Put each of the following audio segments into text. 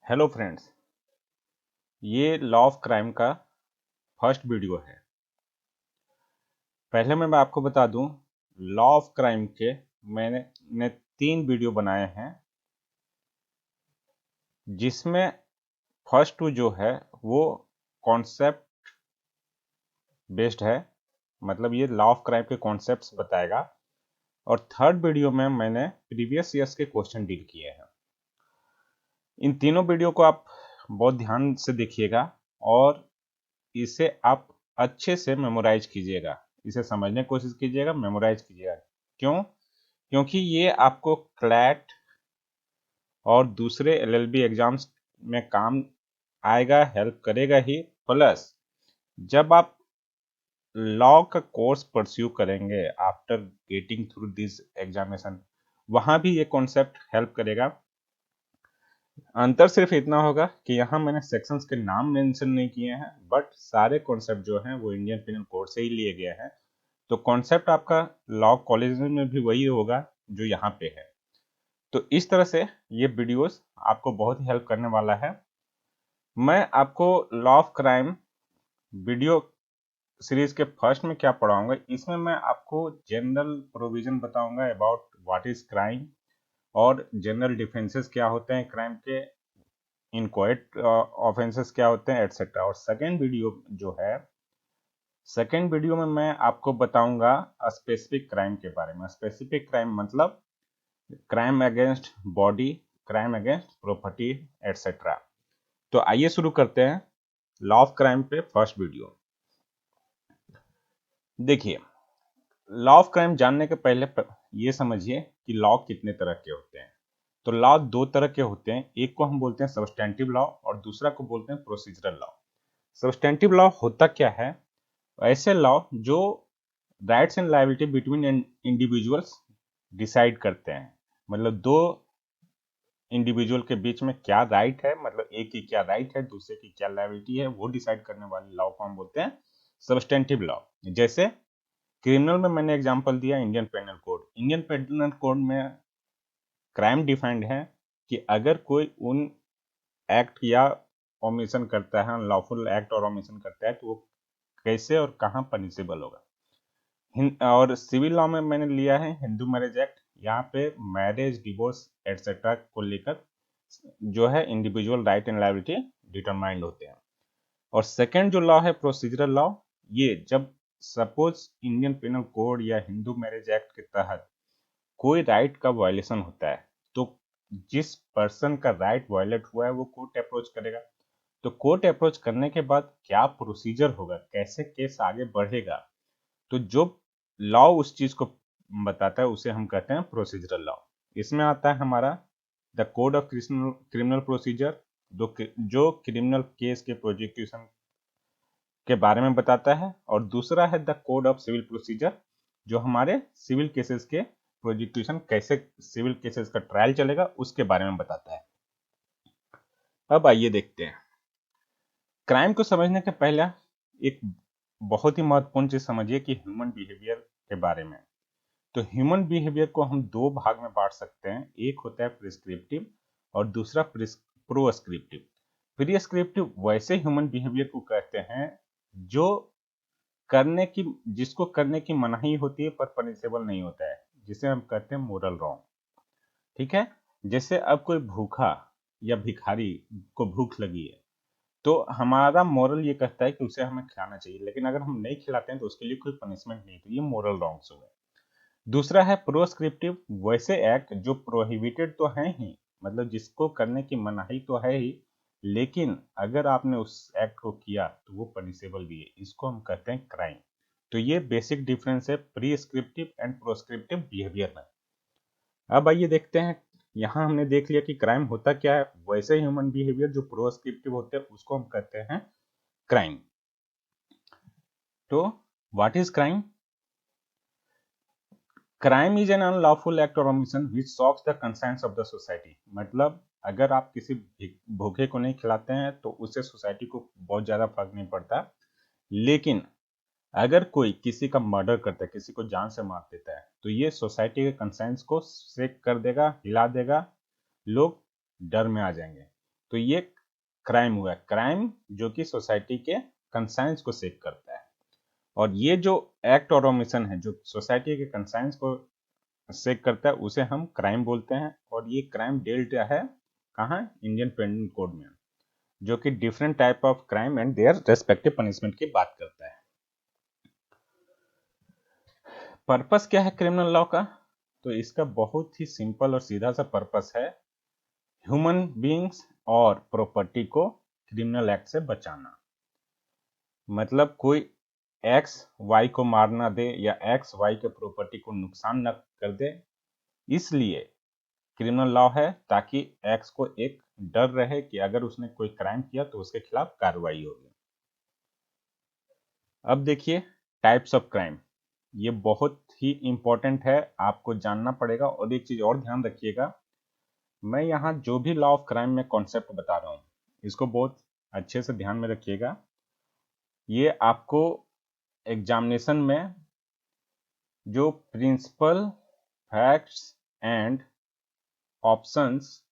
Hello friends, ये law of crime का first video है। पहले मैं आपको बता दूं, लॉ ऑफ क्राइम के मैंने 3 वीडियो बनाए हैं, जिसमें फर्स्ट टू जो है वो कॉन्सेप्ट बेस्ड है, मतलब ये लॉ ऑफ क्राइम के कॉन्सेप्ट्स बताएगा। और थर्ड वीडियो में मैंने प्रीवियस ईयर्स के क्वेश्चन डील किए हैं। इन तीनों वीडियो को आप बहुत ध्यान से देखिएगा और इसे आप अच्छे से मेमोराइज कीजिएगा, इसे समझने की कोशिश कीजिएगा, मेमोराइज कीजिएगा। क्यों? क्योंकि ये आपको क्लैट और दूसरे एलएलबी एग्जाम्स में काम आएगा, हेल्प करेगा ही। प्लस जब आप लॉ का कोर्स परस्यू करेंगे after getting through this examination, वहां भी ये कॉन्सेप्ट हेल्प करेगा। अंतर सिर्फ इतना होगा कि यहाँ मैंने सेक्शंस के नाम मेंशन नहीं किए हैं, बट सारे कॉन्सेप्ट जो हैं वो इंडियन पिनल कोड से ही लिए गए हैं। तो कॉन्सेप्ट आपका लॉ कॉलेज में भी वही होगा जो यहाँ पे है। तो इस तरह से ये वीडियोस आपको बहुत ही हेल्प करने वाला है। मैं आपको law of crime video series के फर्स्ट में क्या पढ़ाऊंगा, इसमें मैं आपको जनरल प्रोविजन बताऊंगा अबाउट व्हाट इज क्राइम, और जनरल डिफेंसेस क्या होते हैं क्राइम के, इनक्वाइट ऑफेंसेस क्या होते हैं, एटसेट्रा। और सेकेंड वीडियो में मैं आपको बताऊंगा स्पेसिफिक क्राइम के बारे में। स्पेसिफिक क्राइम मतलब crime against body, crime against property, etcetera. तो आइए शुरू करते हैं लॉ ऑफ क्राइम पे फर्स्ट वीडियो। देखिए, लॉ ऑफ क्राइम जानने के पहले ये समझिए कि लॉ कितने तरह के होते हैं। तो लॉ दो तरह के होते हैं, एक को हम बोलते हैं सब्सटेंटिव लॉ और दूसरा को बोलते हैं प्रोसीजरल लॉ। सब्सटेंटिव लॉ होता क्या है? ऐसे लॉ जो rights and liability between individuals decide करते हैं, मतलब दो इंडिविजुअल के बीच में क्या राइट है, मतलब एक की क्या राइट है, दूसरे की क्या लायबिलिटी है, वो डिसाइड करने वाले लॉ को हम बोलते हैं सब्सटेंटिव लॉ। जैसे क्रिमिनल में मैंने एग्जांपल दिया Indian penal code. Indian penal code में क्राइम डिफाइंड है कि अगर कोई उन एक्ट या ओमिशन करता है, अनलॉफुल एक्ट और ओमिशन करता है, तो वो कैसे और कहाँ पनिशेबल होगा। और सिविल लॉ में मैंने लिया है हिंदू मैरिज एक्ट। यहाँ पे मैरिज, डिवोर्स एटसेट्रा को लेकर जो है individual right and liability determined होते हैं। और सेकेंड जो लॉ है प्रोसीजरल लॉ, ये जब सपोज इंडियन पेनल कोड या हिंदू मैरिज एक्ट के तहत कोई राइट का वायलेशन होता है, तो जिस पर्सन का राइट वायलेट हुआ है वो कोर्ट अप्रोच करेगा। तो कोर्ट अप्रोच करने के बाद क्या प्रोसीजर होगा, कैसे केस आगे बढ़ेगा, तो जो लॉ उस चीज को बताता है उसे हम कहते हैं प्रोसीजरल लॉ। इसमें आता है हमारा the code of criminal procedure, जो क्रिमिनल केस के प्रोसिक्यूशन के बारे में बताता है, और दूसरा है the code of civil procedure, जो हमारे सिविल केसेस के प्रोसिक्यूशन, कैसे सिविल केसेस का ट्रायल चलेगा उसके बारे में बताता है। अब आइए देखते हैं। क्राइम को समझने के पहले एक बहुत ही महत्वपूर्ण चीज समझिए कि ह्यूमन बिहेवियर के बारे में। तो ह्यूमन बिहेवियर को हम दो भाग में बांट सकते हैं, एक होता है प्रिस्क्रिप्टिव और दूसरा प्रोस्क्रिप्टिव। प्रिस्क्रिप्टिव वैसे ह्यूमन बिहेवियर को कहते हैं जो जिसको करने की मनाही होती है पर पनिशेबल नहीं होता है, जिसे हम कहते हैं मोरल रॉन्ग। ठीक है? जैसे अब कोई भूखा या भिखारी को भूख लगी है, तो हमारा मोरल ये कहता है कि उसे हमें खिलाना चाहिए, लेकिन अगर हम नहीं खिलाते हैं तो उसके लिए कोई पनिशमेंट नहीं, तो ये मोरल रॉन्ग्स हो गए। दूसरा है प्रोस्क्रिप्टिव, वैसे एक्ट जो प्रोहिबिटेड तो है ही, मतलब जिसको करने की मनाही तो है ही, लेकिन अगर आपने उस एक्ट को किया तो वो पनिशेबल भी है, इसको हम कहते हैं क्राइम। तो ये बेसिक डिफरेंस है प्रीस्क्रिप्टिव एंड प्रोस्क्रिप्टिव बिहेवियर में। अब आइए देखते हैं। यहाँ हमने देख लिया कि क्राइम होता क्या है, वैसे ह्यूमन बिहेवियर जो प्रोस्क्रिप्टिव होते हैं उसको हम कहते हैं क्राइम। तो what is crime? Crime is an unlawful act और omission which shocks the conscience of the society. मतलब अगर आप किसी भूखे को नहीं खिलाते हैं तो उससे सोसाइटी को बहुत ज्यादा फर्क नहीं पड़ता, लेकिन अगर कोई किसी का मर्डर करता है, किसी को जान से मार देता है, तो ये सोसाइटी के कंसाइंस को शेक कर देगा, हिला देगा, लोग डर में आ जाएंगे। तो ये क्राइम हुआ, क्राइम जो कि सोसाइटी के कंसाइंस को सेव करता है। और ये जो एक्ट और ओमिशन है जो सोसाइटी के कंसाइंस को सेव करता है उसे हम क्राइम बोलते हैं। और ये क्राइम डेल्ट है कहाँ, इंडियन पेनल कोड में, जो कि different type of crime and their respective punishment की बात करता है। पर्पस क्या है क्रिमिनल लॉ का? तो इसका बहुत ही सिंपल और सीधा सा पर्पस है, ह्यूमन बीइंग्स और प्रॉपर्टी को क्रिमिनल एक्ट से बचाना। मतलब कोई एक्स वाई को मार ना दे या एक्स वाई के प्रॉपर्टी को नुकसान न कर दे, इसलिए क्रिमिनल लॉ है, ताकि एक्स को एक डर रहे कि अगर उसने कोई क्राइम किया तो उसके खिलाफ कार्रवाई होगी। अब देखिए टाइप्स ऑफ क्राइम, ये बहुत ही इंपॉर्टेंट है, आपको जानना पड़ेगा। और एक चीज और ध्यान रखिएगा, मैं यहाँ जो भी लॉ ऑफ क्राइम में कॉन्सेप्ट बता रहा हूँ इसको बहुत अच्छे से ध्यान में रखिएगा। ये आपको एग्जामिनेशन में जो principle, facts and options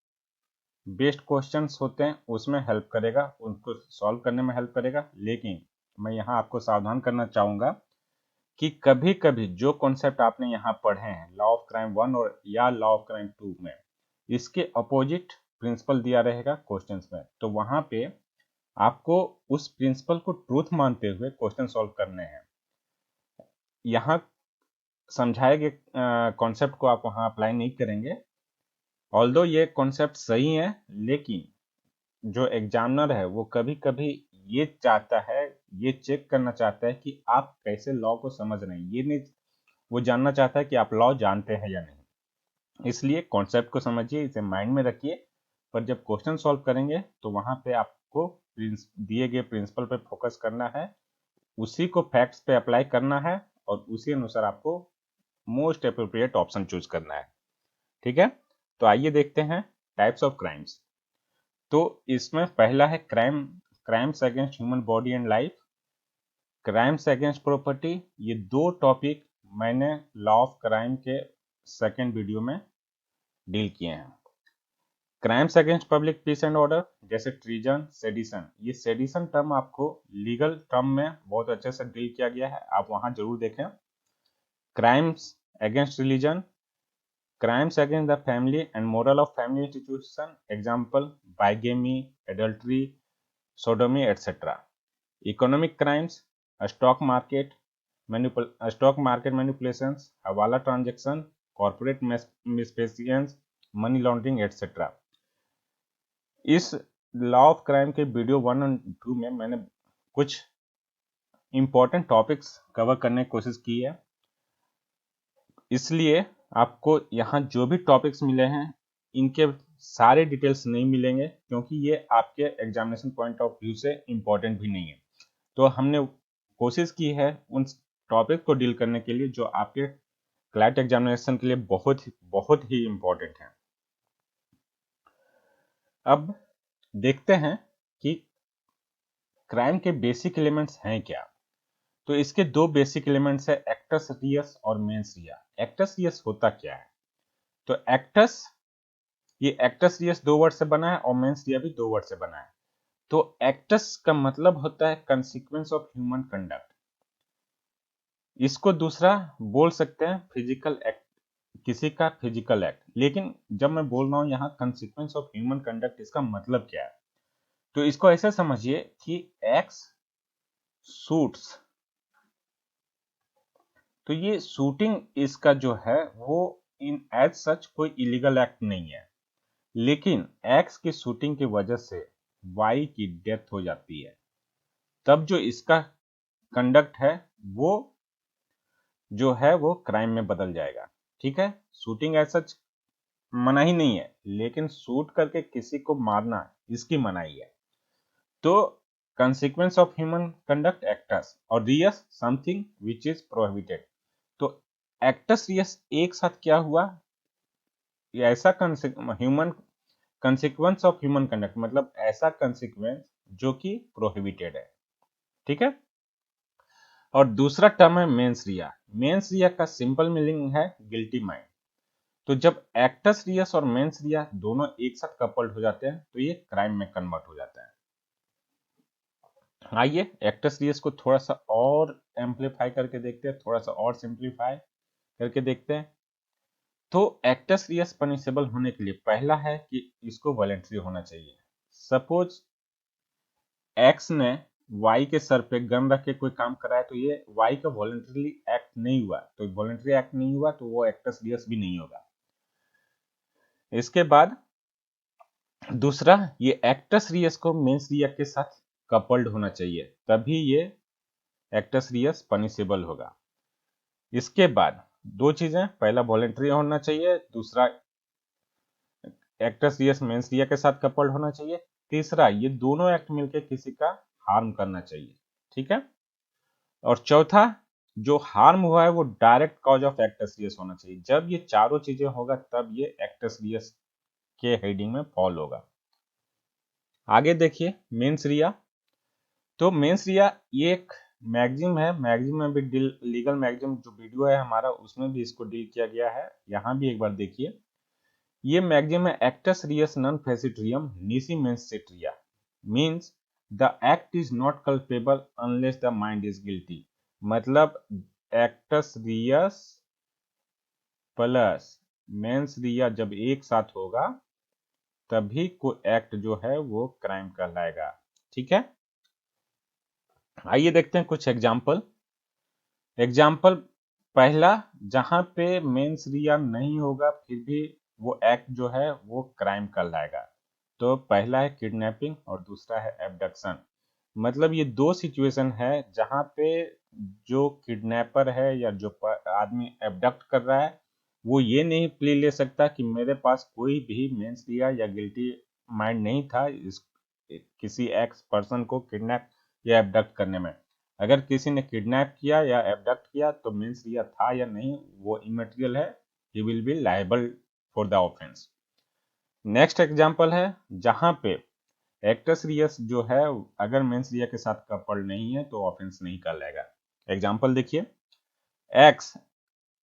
based questions होते हैं उसमें हेल्प करेगा, उनको सॉल्व करने में हेल्प करेगा। लेकिन मैं यहाँ आपको सावधान करना चाहूँगा कि कभी कभी जो कॉन्सेप्ट आपने यहाँ पढ़े हैं लॉ ऑफ क्राइम 1 और या लॉ ऑफ क्राइम 2 में, इसके अपोजिट प्रिंसिपल दिया रहेगा क्वेश्चंस में, तो वहां पे आपको उस प्रिंसिपल को ट्रूथ मानते हुए क्वेश्चन सॉल्व करने हैं। यहाँ समझाए गए कॉन्सेप्ट को आप वहां अप्लाई नहीं करेंगे, ऑल्दो ये कॉन्सेप्ट सही है, लेकिन जो एग्जामिनर है वो कभी कभी ये चाहता है, ये चेक करना चाहता है कि आप कैसे लॉ को समझ रहे हैं, ये नहीं, वो जानना चाहता है कि आप लॉ जानते हैं या नहीं। इसलिए कॉन्सेप्ट को समझिए, इसे माइंड में रखिए, पर जब क्वेश्चन सॉल्व करेंगे तो वहां पे आपको दिए गए प्रिंसिपल पे फोकस करना है, उसी को फैक्ट्स पे अप्लाई करना है और उसी अनुसार आपको मोस्ट अप्रोप्रिएट ऑप्शन चूज करना है। ठीक है, तो आइए देखते हैं टाइप्स ऑफ क्राइम्स। तो इसमें पहला है crimes against human body and life, crimes against property. ये दो टॉपिक मैंने लॉ ऑफ क्राइम के सेकेंड वीडियो में डील किए हैं। Crimes against public piece and order जैसे ट्रीजन, सेडिशन, ये सेडिशन टर्म आपको लीगल टर्म में बहुत अच्छे से डील किया गया है, आप वहां जरूर देखें। Crimes against religion, crimes against the family and moral of family institution, example bigamy, adultery, sodomy etcetera. Economic crimes, stock market manipulations, हवाला transaction, corporate misfeasance, money laundering etcetera. इस लॉ ऑफ क्राइम के video 1 और 2 में मैंने कुछ important topics cover करने की कोशिश की है, इसलिए आपको यहाँ जो भी टॉपिक्स मिले हैं इनके सारे डिटेल्स नहीं मिलेंगे, क्योंकि ये आपके एग्जामिनेशन पॉइंट ऑफ व्यू से इंपॉर्टेंट भी नहीं है। तो हमने कोशिश की है उन टॉपिक को डील करने के लिए जो आपके क्लैट एग्जामिनेशन के लिए बहुत ही इंपॉर्टेंट है। अब देखते हैं कि क्राइम के बेसिक एलिमेंट्स हैं क्या। तो इसके दो बेसिक एलिमेंट्स है, एक्टस रियस और मेंस रिया। एक्टस रियस होता क्या है? तो ये एक्टस रियस 2 वर्ड से बना है और मेंस रिया भी 2 वर्ड से बना है। तो एक्टस का मतलब होता है कंसीक्वेंस ऑफ ह्यूमन कंडक्ट, इसको दूसरा बोल सकते हैं फिजिकल एक्ट, किसी का फिजिकल एक्ट। लेकिन जब मैं बोल रहा हूं यहाँ कंसीक्वेंस ऑफ ह्यूमन कंडक्ट, इसका मतलब क्या है? तो इसको ऐसे समझिए कि एक्स शूट्स, तो ये शूटिंग इसका जो है वो इन एज सच कोई इलीगल एक्ट नहीं है, लेकिन एक्स की शूटिंग की वजह से वाई की डेथ हो जाती है, तब जो इसका कंडक्ट है वो जो है वो क्राइम में बदल जाएगा। ठीक है, शूटिंग एज सच मना ही नहीं है, लेकिन शूट करके किसी को मारना इसकी मनाही है। तो consequence of human conduct acts और Reis something which is prohibited. तो एक्टस रियस एक साथ क्या हुआ, ऐसा human consequence of human conduct मतलब ऐसा कंसिक्वेंस जो कि प्रोहिबिटेड है। ठीक है, और दूसरा टर्म है मेंस रिया। मेंस रिया का सिंपल मीनिंग है गिल्टी माइंड। तो जब एक्टस रियस और मेंस रिया दोनों एक साथ कपल्ड हो जाते हैं तो ये क्राइम में कन्वर्ट हो जाता है। आइए एक्टस रियस को थोड़ा सा और एम्पलीफाई करके देखते हैं, थोड़ा सा और सिंप्लीफाई करके देखते हैं। तो एक्टस रियस पनिशेबल होने के लिए पहला है कि इसको वॉलेंट्री होना चाहिए। सपोज एक्स ने वाई के सर पे गन रख के कोई काम करा है तो ये वाई का वॉलेंटरीली एक्ट नहीं हुआ, तो वॉलेंटरी एक्ट नहीं हुआ तो वो एक्टस रियस भी नहीं होगा। इसके बाद दूसरा, ये एक्टस रियस को मेंस रिया के साथ कपल्ड होना चाहिए, तभी ये एक्टस रियस पनिशेबल होगा। इसके बाद दो चीजें, पहला वॉलेंटरी होना चाहिए, दूसरा एक्टस रियस मेंस रिया के साथ कपल्ड होना चाहिए, तीसरा ये दोनों एक्ट मिलकर किसी का हार्म करना चाहिए। ठीक है, और चौथा जो हार्म हुआ है वो direct cause of acts Reis होना चाहिए। जब ये चारों चीजें होगा तब ये एक्टस रियस के हेडिंग में फॉल होगा। आगे देखिए मेंस रिया। तो मेंस रिया ये एक मैगजीन है, मैगजीन में भी लीगल मैगजीन जो वीडियो है हमारा उसमें भी इसको डील किया गया है, यहाँ भी एक बार देखिए। ये मैगजीन में एक्टस रियस नॉन फेसिट्रियम निसी मेंसेट्रिया means the act is not culpable unless the mind is guilty. मतलब एक्टस रियस प्लस मेंस रिया जब एक साथ होगा तभी कोई एक्ट जो है वो क्राइम कहलाएगा। ठीक है, आइए देखते हैं कुछ एग्जाम्पल। पहला, जहां पे मेंस रिया नहीं होगा फिर भी वो एक्ट जो है वो क्राइम कहलाएगा। तो पहला है किडनैपिंग और दूसरा है एब्डक्शन। मतलब ये दो सिचुएशन है जहां पे जो किडनैपर है या जो आदमी एब्डक्ट कर रहा है वो ये नहीं प्ली ले सकता कि मेरे पास कोई भी मेंस रिया या गिल्टी माइंड नहीं था किसी एक्स पर्सन को किडनैप या एब्डक्ट करने में। अगर किसी ने किडनैप किया या एब्डक्ट किया तो मेंस रिया था या नहीं वो इमटेरियल है, he will be liable for the offence. Next example है जहां पे एक्टस रियस जो है अगर मेंस रिया के साथ कपल्ड नहीं है तो ऑफेंस नहीं कहलाएगा। एग्जांपल देखिए, एक्स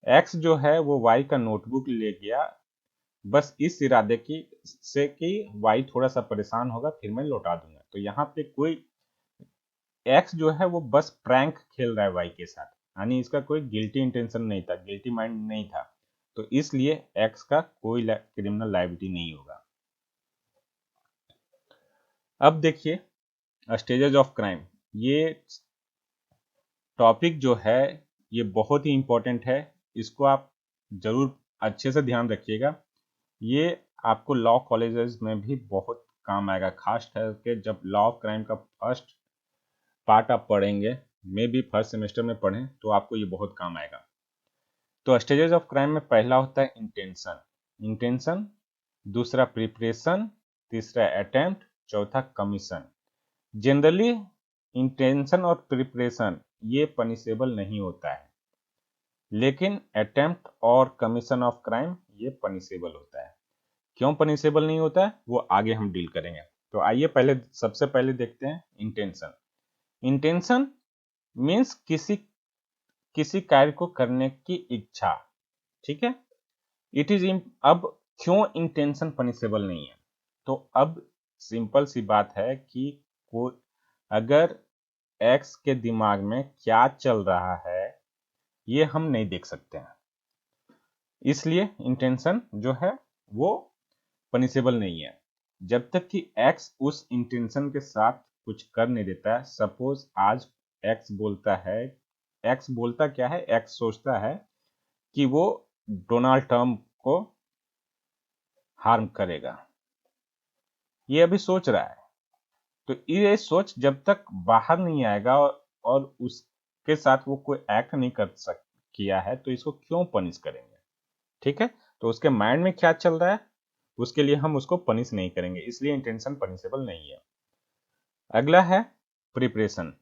एक्स जो है वो वाई का नोटबुक ले गया बस इस इरादे की से कि वाई थोड़ा सा परेशान होगा फिर मैं लौटा दूंगा। तो यहाँ पे कोई एक्स जो है वो बस प्रैंक खेल रहा है वाई के साथ, यानी इसका कोई गिल्टी इंटेंशन नहीं था, गिल्टी माइंड नहीं था, तो इसलिए एक्स का कोई क्रिमिनल लायबिलिटी नहीं होगा। अब देखिए स्टेजेस ऑफ क्राइम। ये टॉपिक जो है ये बहुत ही इंपॉर्टेंट है, इसको आप जरूर अच्छे से ध्यान रखिएगा। ये आपको लॉ कॉलेजेस में भी बहुत काम आएगा, खास करके जब लॉ ऑफ क्राइम का फर्स्ट पार्ट आप पढ़ेंगे, मे बी फर्स्ट सेमेस्टर में पढ़ें तो आपको ये बहुत काम आएगा। तो स्टेजेस ऑफ क्राइम में पहला होता है इंटेंशन, दूसरा प्रिपरेशन, तीसरा अटेम्प्ट, चौथा कमीशन। जनरली इंटेंशन और प्रिपरेशन ये पनिशेबल नहीं होता है, लेकिन अटेम्प्ट और कमीशन ऑफ क्राइम ये पनिशेबल होता है। क्यों पनिशेबल नहीं होता है वो आगे हम डील करेंगे। तो आइए पहले सबसे पहले देखते हैं इंटेंशन। इंटेंशन मीन्स किसी कार्य को करने की इच्छा। ठीक है, इट इज अब क्यों इंटेंशन पनिशेबल नहीं है, तो अब सिंपल सी बात है कि कोई अगर एक्स के दिमाग में क्या चल रहा है ये हम नहीं देख सकते हैं, इसलिए इंटेंशन जो है वो पनिशेबल नहीं है जब तक कि एक्स उस इंटेंशन के साथ कुछ कर नहीं देता है। सपोज आज एक्स बोलता है, एक्स बोलता क्या है, एक्स सोचता है कि वो डोनाल्ड ट्रंप को हार्म करेगा, ये अभी सोच रहा है। तो ये सोच जब तक बाहर नहीं आएगा और उसके साथ वो कोई एक्ट नहीं कर किया है तो इसको क्यों पनिश करेंगे। ठीक है, तो उसके माइंड में क्या चल रहा है उसके लिए हम उसको पनिश नहीं करेंगे, इसलिए इंटेंशन पनिशेबल नहीं है। अगला है प्रिपरेशन।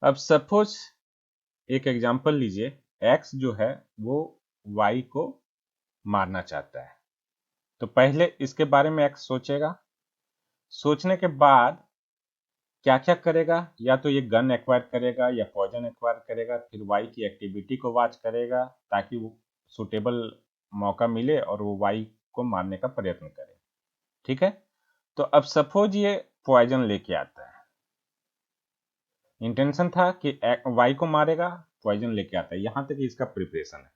अब सपोज एक एग्जांपल लीजिए, एक्स जो है वो वाई को मारना चाहता है, तो पहले इसके बारे में एक्स सोचेगा, सोचने के बाद क्या क्या करेगा, या तो ये गन एक्वायर करेगा या पॉइजन एक्वायर करेगा, फिर वाई की एक्टिविटी को वॉच करेगा ताकि वो सुटेबल मौका मिले और वो वाई को मारने का प्रयत्न करे। ठीक है, तो अब सपोज ये पॉइजन लेके आता है, इंटेंशन था कि वाई को मारेगा, पॉइजन लेके आता है, यहां तक इसका प्रिपरेशन है।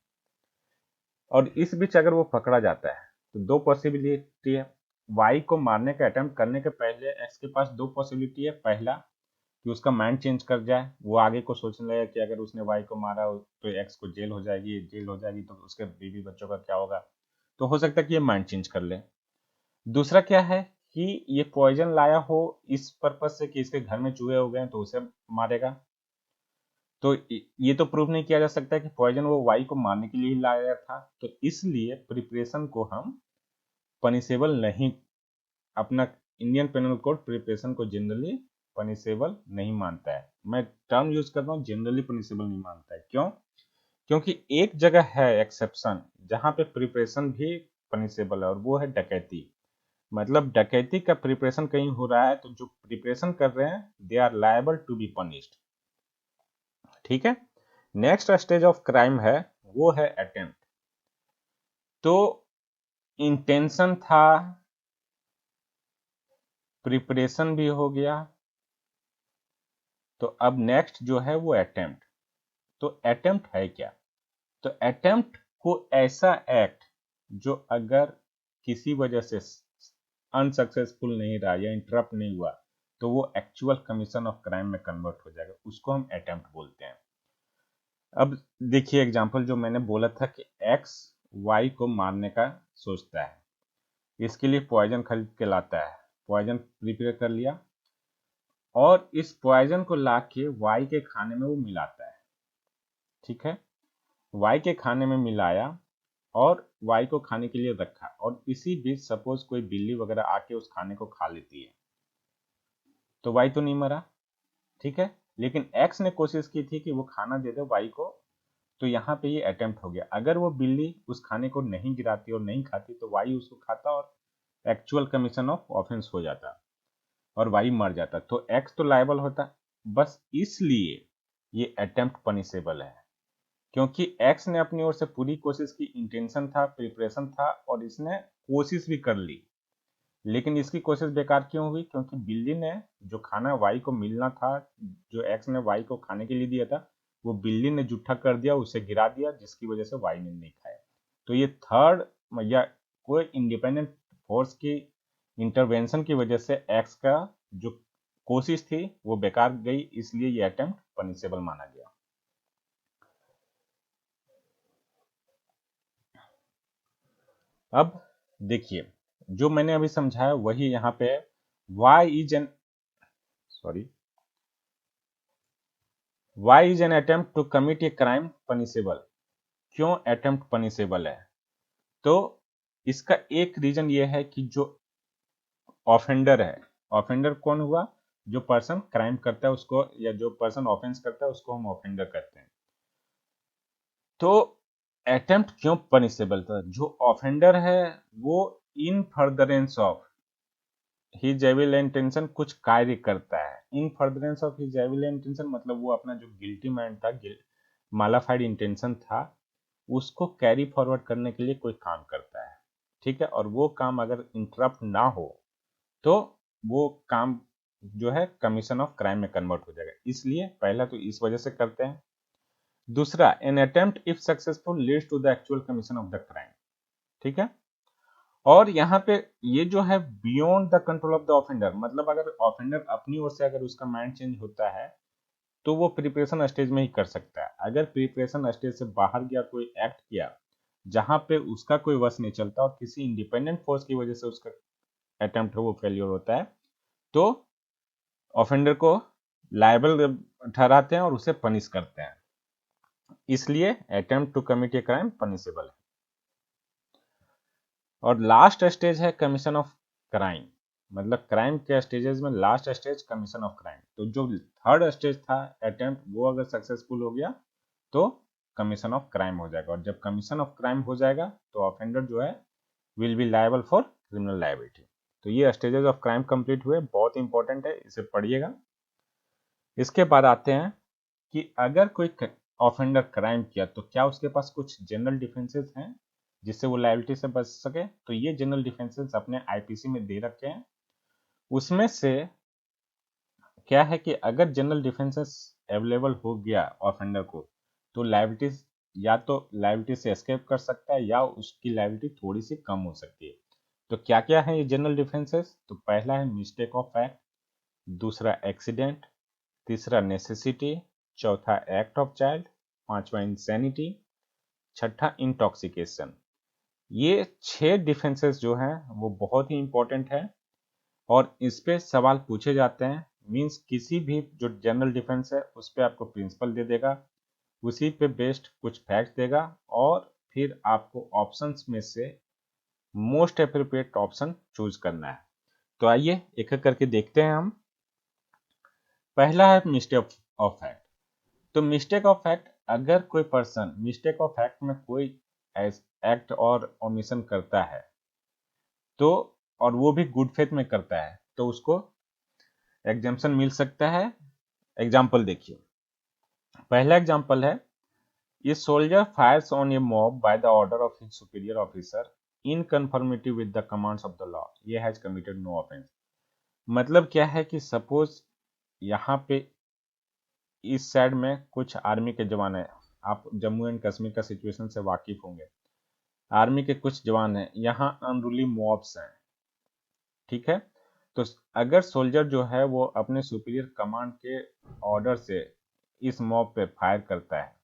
और इस बीच अगर वो पकड़ा जाता है तो दो पॉसिबिलिटी है। वाई को मारने का अटेम्प्ट करने के पहले एक्स के पास दो पॉसिबिलिटी है। पहला कि उसका माइंड चेंज कर जाए, वो आगे को सोचने लगे कि अगर उसने वाई को मारा तो एक्स को जेल हो जाएगी, जेल हो जाएगी तो उसके बीवी बच्चों का क्या होगा, तो हो सकता है कि ये माइंड चेंज कर ले। दूसरा क्या है कि ये पॉइजन लाया हो इस पर्पज से कि इसके घर में चूहे हो गए हैं तो उसे मारेगा। तो ये तो प्रूव नहीं किया जा सकता कि पॉइजन वो वाई को मारने के लिए ही लाया था, तो इसलिए प्रिपरेशन को हम पनिशेबल नहीं, अपना इंडियन पेनल कोड प्रिपरेशन को जनरली पनिशेबल नहीं मानता है। मैं टर्म यूज कर रहा हूँ, जनरली पनिशेबल नहीं मानता है। क्यों? क्योंकि एक जगह है एक्सेप्शन जहां पे प्रिपरेशन भी पनिशेबल है, और वो है डकैती। मतलब डकैती का प्रिपरेशन कहीं हो रहा है तो जो प्रिपरेशन कर रहे हैं they are liable to be punished. ठीक है, नेक्स्ट स्टेज ऑफ क्राइम है वो है अटेम्प्ट। तो इंटेंशन था, प्रिपरेशन भी हो गया, तो अब नेक्स्ट जो है वो अटेम्प्ट। तो अटेम्प्ट है क्या? तो अटेम्प्ट को ऐसा एक्ट जो अगर किसी वजह से अनसक्सेसफुल नहीं रहा या इंटरप्ट नहीं हुआ तो वो एक्चुअल कमीशन ऑफ क्राइम में कन्वर्ट हो जाएगा, उसको हम अटेम्प्ट बोलते हैं। अब देखिए एग्जांपल जो मैंने बोला था कि एक्स वाई को मारने का सोचता है, इसके लिए पॉइजन खरीद के लाता है, पॉइजन प्रिपेयर कर लिया और इस पॉइजन को लाके वाई के खाने में वो मिलाता है। ठीक है, वाई के खाने में मिलाया और वाई को खाने के लिए रखा, और इसी बीच सपोज कोई बिल्ली वगैरह आके उस खाने को खा लेती है तो वाई तो नहीं मरा। ठीक है, लेकिन एक्स ने कोशिश की थी कि वो खाना दे दे वाई को, तो यहाँ पे ये अटेम्प्ट हो गया। अगर वो बिल्ली उस खाने को नहीं गिराती और नहीं खाती तो वाई उसको खाता और एक्चुअल कमीशन ऑफ ऑफेंस हो जाता और वाई मर जाता, तो एक्स तो लायबल होता। बस इसलिए ये अटेम्प्ट पनिशेबल है, क्योंकि एक्स ने अपनी ओर से पूरी कोशिश की, इंटेंशन था, प्रिपरेशन था और इसने कोशिश भी कर ली, लेकिन इसकी कोशिश बेकार क्यों हुई? क्योंकि बिल्ली ने जो खाना वाई को मिलना था, जो एक्स ने वाई को खाने के लिए दिया था, वो बिल्ली ने जूठा कर दिया, उसे गिरा दिया, जिसकी वजह से वाई ने नहीं खाया। तो ये थर्ड या कोई इंडिपेंडेंट फोर्स की इंटरवेंशन की वजह से एक्स का जो कोशिश थी वो बेकार गई, इसलिए ये अटेम्प्ट पनिशेबल माना गया। अब देखिए जो मैंने अभी समझाया वही यहाँ पे है। Why is an why is an attempt to commit a crime punishable. क्यों अटेम्प्ट पनिशेबल है? तो इसका एक रीजन ये है कि जो ऑफेंडर है, ऑफेंडर कौन हुआ? जो पर्सन क्राइम करता है उसको, या जो पर्सन ऑफेंस करता है उसको हम ऑफेंडर कहते हैं। तो अटेम्प्ट क्यों पनिशेबल था? जो ऑफेंडर है वो in furtherance of his evil intention कुछ कार्य करता है। In furtherance of his evil intention मतलब वो अपना जो गिल्टी माइंड था, मालाफाइड इंटेंशन था, उसको कैरी फॉरवर्ड करने के लिए कोई काम करता है। ठीक है, और वो काम अगर इंटरप्ट ना हो तो वो काम जो है कमीशन ऑफ क्राइम में कन्वर्ट हो जाएगा। इसलिए पहला तो इस वजह से करते हैं। दूसरा, an attempt if successful leads to the actual commission of the crime. ठीक है, और यहाँ पे ये जो है beyond the control of the offender, मतलब अगर ऑफेंडर अपनी ओर से अगर उसका माइंड चेंज होता है तो वो प्रिपरेशन स्टेज में ही कर सकता है। अगर प्रिपरेशन स्टेज से बाहर गया, कोई एक्ट किया जहां पे उसका कोई वश नहीं चलता और किसी इंडिपेंडेंट फोर्स की वजह से उसका अटेम्प्ट है वो फेलियर होता है, तो ऑफेंडर को लायबल ठहराते हैं और उसे पनिश करते हैं। इसलिए attempt to commit a crime punishable है। और लास्ट स्टेज है कमीशन ऑफ क्राइम, मतलब क्राइम के स्टेजेस में last stage commission of crime. तो जो थर्ड स्टेज था अटेम्प्ट, वो अगर सक्सेसफुल हो गया तो कमीशन ऑफ क्राइम हो जाएगा, और जब कमीशन ऑफ क्राइम हो जाएगा तो ऑफेंडर जो है will be liable for criminal liability. तो ये स्टेजेस ऑफ क्राइम कंप्लीट हुए, बहुत इंपॉर्टेंट है, इसे पढ़िएगा। इसके बाद आते हैं कि अगर कोई ऑफेंडर क्राइम किया तो क्या उसके पास कुछ जनरल डिफेंसेस हैं जिससे वो लायबिलिटी से बच सके? तो ये जनरल डिफेंसेस अपने आईपीसी में दे रखे हैं। उसमें से क्या है कि अगर जनरल डिफेंसेस अवेलेबल हो गया ऑफेंडर को, तो लायबिलिटी या तो लायबिलिटी से एस्केप कर सकता है या उसकी लायबिलिटी थोड़ी सी कम हो सकती है। तो क्या क्या है ये जनरल डिफेंसेस? तो पहला है मिस्टेक ऑफ फैक्ट, दूसरा एक्सीडेंट, तीसरा नेसेसिटी, चौथा एक्ट ऑफ चाइल्ड, पांचवा इंसैनिटी, छठा इंटॉक्सिकेशन। ये 6 डिफेंसेस जो हैं वो बहुत ही इंपॉर्टेंट है और इस पे सवाल पूछे जाते हैं। मींस किसी भी जो जनरल डिफेंस है उस पे आपको प्रिंसिपल दे देगा, उसी पे बेस्ड कुछ फैक्ट देगा और फिर आपको ऑप्शंस में से मोस्ट एप्रोप्रिएट ऑप्शन चूज करना है। तो आइए एक एक करके देखते हैं हम। पहला है मिस्टेक ऑफ फैक्ट। तो मिस्टेक ऑफ फैक्ट, अगर कोई पर्सन मिस्टेक ऑफ फैक्ट में कोई एक्ट और ओमिशन करता है तो, और वो भी गुड फेथ में करता है, तो उसको एग्जाम्पशन मिल सकता है। एग्जाम्पल देखिए, पहला एग्जाम्पल है, a soldier fires on a mob by the order of his superior officer in conformity with the commands of the law, ये हैज कमिटेड नो ऑफेंस। मतलब क्या है कि सपोज यहाँ पे इस साइड में कुछ आर्मी के जवान हैं, आप जम्मू एंड कश्मीर का सिचुएशन से वाकिफ होंगे। आर्मी के कुछ जवान हैं, यहाँ अनरूली मॉब्स हैं, ठीक है। तो अगर सोल्जर जो है वो अपने सुपीरियर कमांड के ऑर्डर से इस मॉब पे फायर करता है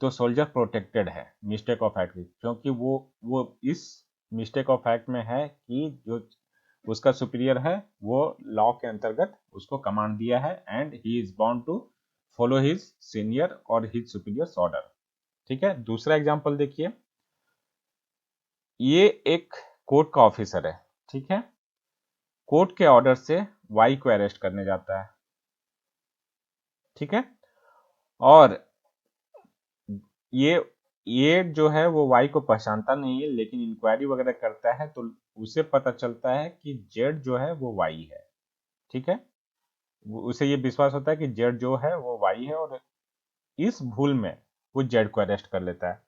तो सोल्जर प्रोटेक्टेड है मिस्टेक ऑफ फैक्ट की, क्योंकि वो इस मिस्टेक ऑफ फैक्ट में है कि जो उसका सुपीरियर है वो लॉ के अंतर्गत उसको कमांड दिया है and he is bound to follow his senior और हिज सुपीरियर्स ऑर्डर, ठीक है। दूसरा एग्जांपल देखिए, ये एक कोर्ट का ऑफिसर है, ठीक है। कोर्ट के ऑर्डर से वाई को अरेस्ट करने जाता है, ठीक है। और ये जो है वो वाई को पहचानता नहीं है, लेकिन इंक्वायरी वगैरह करता है तो उसे पता चलता है कि जेड जो है वो वाई है, ठीक है। उसे ये विश्वास होता है कि जेड जो है वो वाई है और इस भूल में वो जेड को अरेस्ट कर लेता है।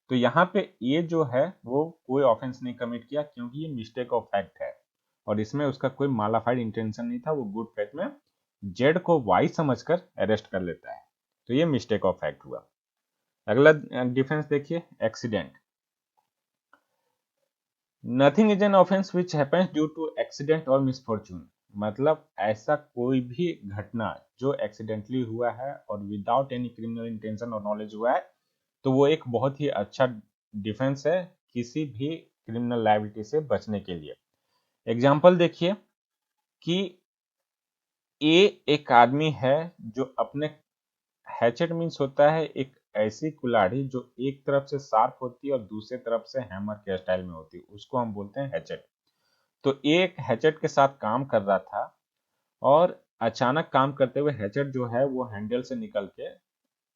तो यहाँ पे ये जो है वो कोई ऑफेंस नहीं कमिट किया क्योंकि ये मिस्टेक ऑफ फैक्ट है और इसमें उसका कोई मालाफाइड इंटेंशन नहीं था, वो गुड फेथ में जेड को वाई समझकर अरेस्ट कर लेता है। तो ये मिस्टेक ऑफ फैक्ट हुआ। अगला डिफरेंस देखिए, accident. Nothing is an offence which happens due to accident और मिसफॉर्चून। मतलब ऐसा कोई भी घटना जो एक्सीडेंटली हुआ है और विदाउट एनी क्रिमिनल इंटेंशन और नॉलेज हुआ है तो वो एक बहुत ही अच्छा डिफेंस है किसी भी क्रिमिनल लायबिलिटी से बचने के लिए। एग्जाम्पल देखिए कि ए एक आदमी है जो अपने, हैचेट मीन्स होता है एक ऐसी कुल्हाड़ी जो एक तरफ से शार्प होती है और दूसरी तरफ से हैमर के स्टाइल में होती है, उसको हम बोलते हैं हैचेट। तो एक हैचेट के साथ काम कर रहा था और अचानक काम करते हुए हैचेट जो है वो हैंडल से निकल के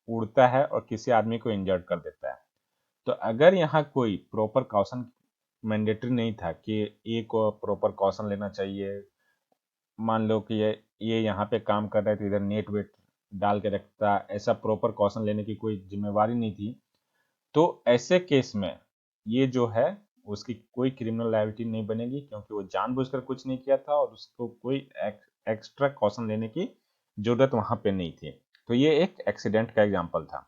उड़ता है और किसी आदमी को इंजर्ड कर देता है। तो अगर यहाँ कोई प्रॉपर कॉशन मैंडेटरी नहीं था कि ए को प्रॉपर कॉशन लेना चाहिए, मान लो कि ये यहाँ पे काम कर रहे थे, इधर नेट वेट डाल के रखता, ऐसा प्रॉपर कॉशन लेने की कोई जिम्मेवारी नहीं थी, तो ऐसे केस में ये जो है उसकी कोई क्रिमिनल लायबिलिटी नहीं बनेगी क्योंकि वो जानबूझकर कुछ नहीं किया था और उसको कोई एक्स्ट्रा कॉशन लेने की जरूरत वहां पे नहीं थी। तो ये एक एक्सीडेंट का एग्जाम्पल था।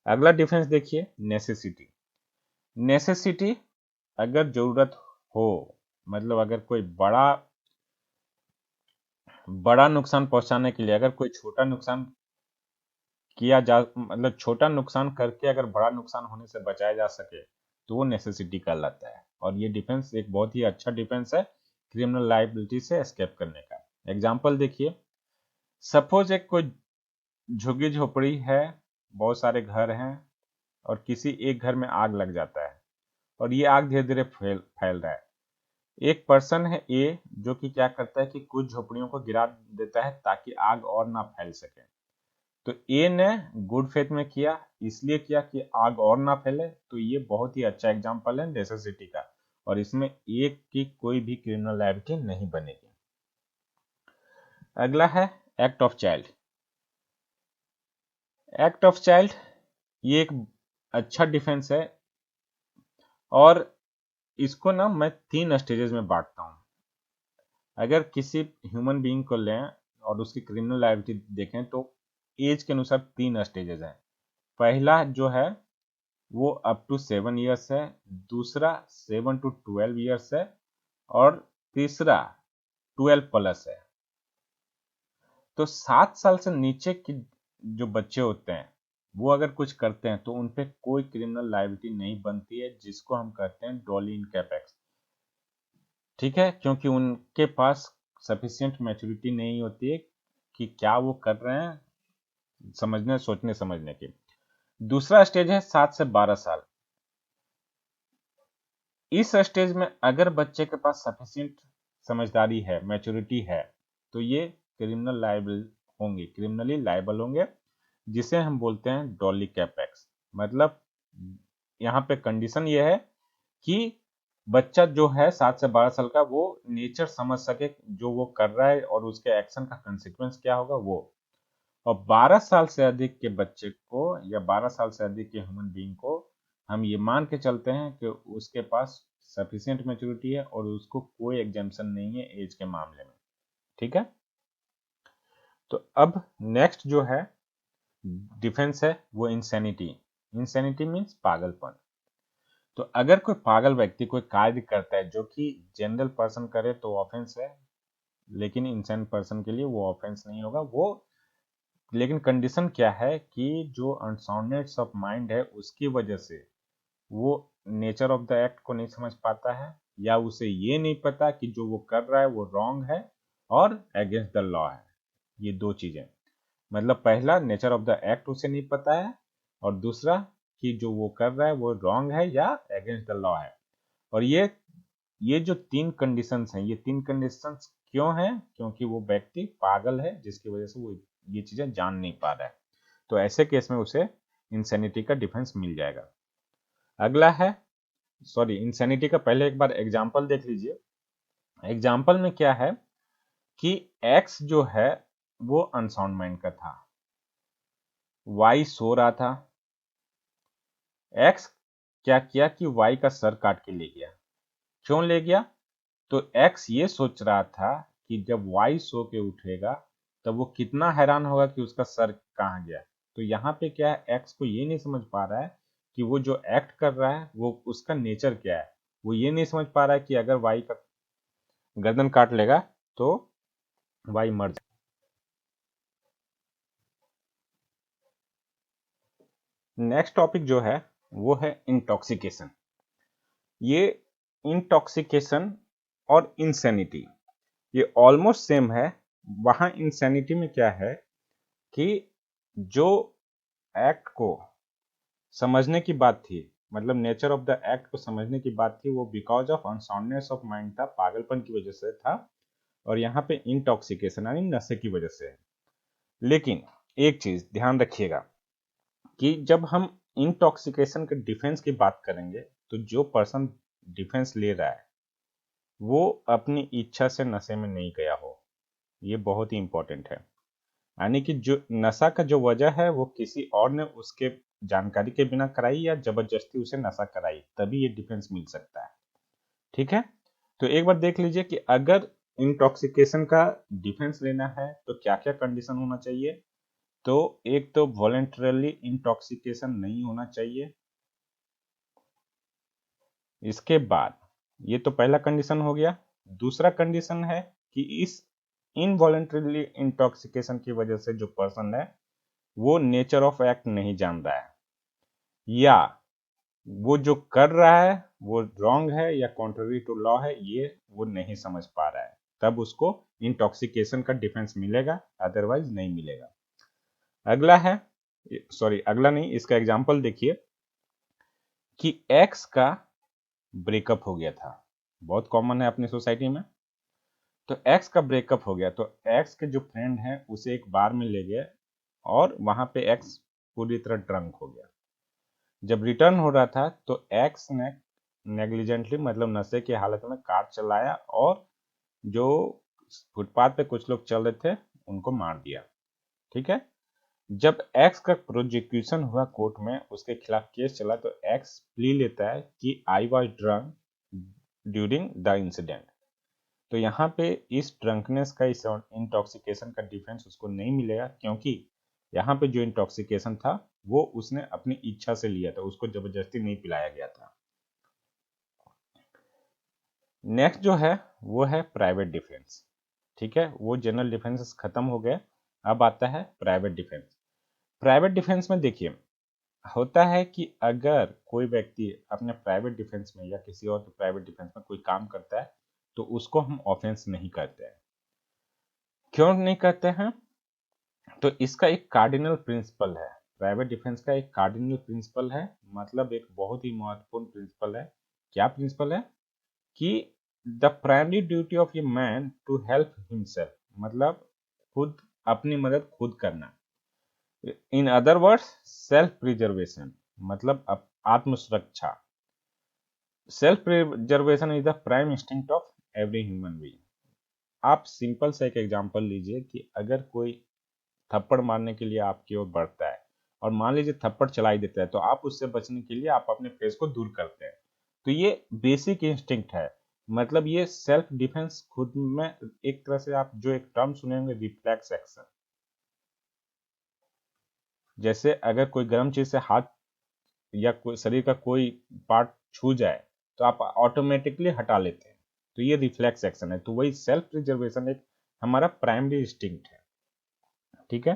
अगला डिफरेंस देखिए, नेसेसिटी। नेसेसिटी, अगर जरूरत हो, मतलब अगर कोई बड़ा नुकसान पहुंचाने के लिए अगर कोई छोटा नुकसान किया जा, मतलब छोटा नुकसान करके अगर बड़ा नुकसान होने से बचाया जा सके तो वो नेसेसिटी कहलाता है। और ये डिफेंस एक बहुत ही अच्छा डिफेंस है क्रिमिनल लायबिलिटी से एस्केप करने का। एग्जाम्पल देखिए, सपोज एक कोई झुग्गी झोपड़ी है, बहुत सारे घर हैं और किसी एक घर में आग लग जाता है और ये आग धीरे धीरे फैल रहा है। एक पर्सन है ए जो कि क्या करता है कि कुछ झोपड़ियों को गिरा देता है ताकि आग और ना फैल सके। तो ए ने गुड फेथ में किया, इसलिए किया कि आग और ना फैले, तो ये बहुत ही अच्छा एग्जांपल है नेसेसिटी का और इसमें ए की कोई भी क्रिमिनल लायबिलिटी नहीं बनेगी। अगला है act of child. Act of child ये एक अच्छा डिफेंस है और इसको ना मैं 3 स्टेजेस में बांटता हूँ। अगर किसी ह्यूमन बीइंग को लें और उसकी क्रिमिनल लायबिलिटी देखें तो एज के अनुसार 3 स्टेजेस हैं। पहला जो है वो अप टू 7 इयर्स है, दूसरा 7 to 12 इयर्स है और तीसरा 12+ है। तो 7 साल से नीचे की जो बच्चे होते हैं वो अगर कुछ करते हैं तो उन पे कोई क्रिमिनल लायबिलिटी नहीं बनती है, जिसको हम कहते हैं डॉली इन कैपेक्स। ठीक है, क्योंकि उनके पास सफिशिएंट मैच्योरिटी नहीं होती है कि क्या वो कर रहे हैं, समझने सोचने समझने की। दूसरा स्टेज है 7 से 12 साल। इस स्टेज में अगर बच्चे के पास सफिशिएंट समझदारी है, मैच्योरिटी है, तो ये क्रिमिनली लायबल होंगे, जिसे हम बोलते हैं डॉली कैपेक्स। मतलब यहाँ पे कंडीशन ये है कि बच्चा जो है 7 से 12 साल का वो नेचर समझ सके जो वो कर रहा है और उसके एक्शन का कंसिक्वेंस क्या होगा वो। और 12 साल से अधिक के बच्चे को या 12 साल से अधिक के ह्यूमन बीइंग को हम ये मान के चलते हैं कि उसके पास सफिशिएंट मैच्योरिटी है और उसको कोई एग्जाम्पशन नहीं है एज के मामले में। ठीक है, तो अब नेक्स्ट जो है डिफेंस है वो इंसैनिटी। इंसैनिटी मीन्स पागलपन। तो अगर कोई पागल व्यक्ति कोई कार्य करता है जो कि जनरल पर्सन करे तो ऑफेंस है, लेकिन इंसान पर्सन के लिए वो ऑफेंस नहीं होगा। वो लेकिन कंडीशन क्या है कि जो अनसाउंडनेस ऑफ माइंड है उसकी वजह से वो नेचर ऑफ द एक्ट को नहीं समझ पाता है, या उसे ये नहीं पता कि जो वो कर रहा है वो रॉन्ग है और अगेंस्ट द लॉ है। ये 2 चीजें, मतलब पहला नेचर ऑफ द एक्ट उसे नहीं पता है और दूसरा कि जो वो कर रहा है वो रॉन्ग है या अगेंस्ट द लॉ है। और ये जो 3 कंडीशंस हैं, ये 3 कंडीशंस क्यों हैं? क्योंकि वो व्यक्ति पागल है जिसकी वजह से वो ये चीजें जान नहीं पा रहा है। तो ऐसे केस में उसे इंसैनिटी का डिफेंस मिल जाएगा। अगला है, सॉरी, इंसैनिटी का पहले एक बार एग्जाम्पल देख लीजिए। एग्जाम्पल में क्या है कि एक्स जो है वो अनसाउंड माइंड का था, वाई सो रहा था। एक्स क्या किया कि वाई का सर काट के ले गया। क्यों ले गया? तो एक्स ये सोच रहा था कि जब वाई सो के उठेगा तब वो कितना हैरान होगा कि उसका सर कहाँ गया। तो यहाँ पे क्या है, एक्स को ये नहीं समझ पा रहा है कि वो जो एक्ट कर रहा है वो उसका नेचर क्या है। वो ये नहीं समझ पा रहा है कि अगर वाई का गर्दन काट लेगा तो वाई मर जाए। नेक्स्ट टॉपिक जो है वो है इंटॉक्सिकेशन। ये इंटॉक्सिकेशन और इंसैनिटी ये ऑलमोस्ट सेम है। वहां इंसैनिटी में क्या है कि जो एक्ट को समझने की बात थी, मतलब नेचर ऑफ द एक्ट को समझने की बात थी, वो because of unsoundness of mind था, पागलपन की वजह से था। और यहाँ पे इंटॉक्सिकेशन यानी नशे की वजह से है। लेकिन एक चीज ध्यान रखिएगा कि जब हम इंटॉक्सिकेशन के डिफेंस की बात करेंगे तो जो पर्सन डिफेंस ले रहा है वो अपनी इच्छा से नशे में नहीं गया हो। ये बहुत ही इंपॉर्टेंट है। यानी कि जो नशा का जो वजह है वो किसी और ने उसके जानकारी के बिना कराई या जबरदस्ती उसे नशा कराई, तभी ये डिफेंस मिल सकता है। ठीक है, तो एक बार देख लीजिए कि अगर इंटॉक्सिकेशन का डिफेंस लेना है तो क्या क्या कंडीशन होना चाहिए। तो एक तो वॉलेंटरली इंटॉक्सिकेशन नहीं होना चाहिए। इसके बाद ये तो पहला कंडीशन हो गया। दूसरा कंडीशन है कि इस इनवॉलेंटरली इंटॉक्सिकेशन की वजह से जो पर्सन है वो नेचर ऑफ एक्ट नहीं जान रहा है, या वो जो कर रहा है वो रॉन्ग है या कॉन्ट्ररी टू लॉ है, ये वो नहीं समझ पा रहा है, तब उसको इंटॉक्सिकेशन का डिफेंस मिलेगा, अदरवाइज नहीं मिलेगा। अगला है, सॉरी अगला नहीं, इसका एग्जांपल देखिए कि एक्स का ब्रेकअप हो गया था। बहुत कॉमन है अपनी सोसाइटी में। तो एक्स का ब्रेकअप हो गया तो एक्स के जो फ्रेंड हैं उसे एक बार में ले गए और वहां पे एक्स पूरी तरह ड्रंक हो गया। जब रिटर्न हो रहा था तो एक्स ने नेग्लिजेंटली, मतलब नशे की हालत में कार चलाया और जो फुटपाथ पे कुछ लोग चल रहे थे उनको मार दिया। ठीक है, जब एक्स का प्रोसिक्यूशन हुआ कोर्ट में, उसके खिलाफ केस चला, तो एक्स प्ली लेता है कि I was drunk during the incident. तो यहाँ पे इस ड्रंकनेस का, इस इंटॉक्सिकेशन का डिफेंस उसको नहीं मिलेगा, क्योंकि यहाँ पे जो इंटॉक्सिकेशन था वो उसने अपनी इच्छा से लिया था, उसको जबरदस्ती नहीं पिलाया गया था। नेक्स्ट जो है वो है प्राइवेट डिफेंस। ठीक है, वो जनरल डिफेंस खत्म हो गए, अब आता है प्राइवेट डिफेंस। प्राइवेट डिफेंस में देखिए, होता है कि अगर कोई व्यक्ति अपने प्राइवेट डिफेंस में या किसी और के प्राइवेट डिफेंस में कोई काम करता है, तो उसको हम ऑफेंस नहीं करते हैं। क्यों नहीं करते हैं? तो इसका एक कार्डिनल प्रिंसिपल है, प्राइवेट डिफेंस का एक कार्डिनल प्रिंसिपल है, मतलब एक बहुत ही महत्वपूर्ण प्रिंसिपल है। क्या प्रिंसिपल है? कि the primary duty of a man to help himself, मतलब खुद अपनी मदद खुद करना। In other words, self preservation, मतलब आत्मसुरक्षा। Self preservation is the prime instinct of every human being. आप सिंपल सा एक एग्जांपल लीजिए कि अगर कोई थप्पड़ मारने के लिए आपकी ओर बढ़ता है और मान लीजिए थप्पड़ चलाई देता है, तो आप उससे बचने के लिए आप अपने फेस को दूर करते हैं। तो ये बेसिक इंस्टिंक्ट है, मतलब ये सेल्फ डिफेंस खुद में एक तरह से, आप जो एक टर्म सुने होंगे, रिफ्लेक्स एक्शन। जैसे अगर कोई गर्म चीज से हाथ या कोई शरीर का कोई पार्ट छू जाए, तो आप ऑटोमेटिकली हटा लेते हैं, तो ये रिफ्लेक्स एक्शन है। तो वही सेल्फ प्रिजर्वेशन एक हमारा प्राइमरी इंस्टिंक्ट है। ठीक है,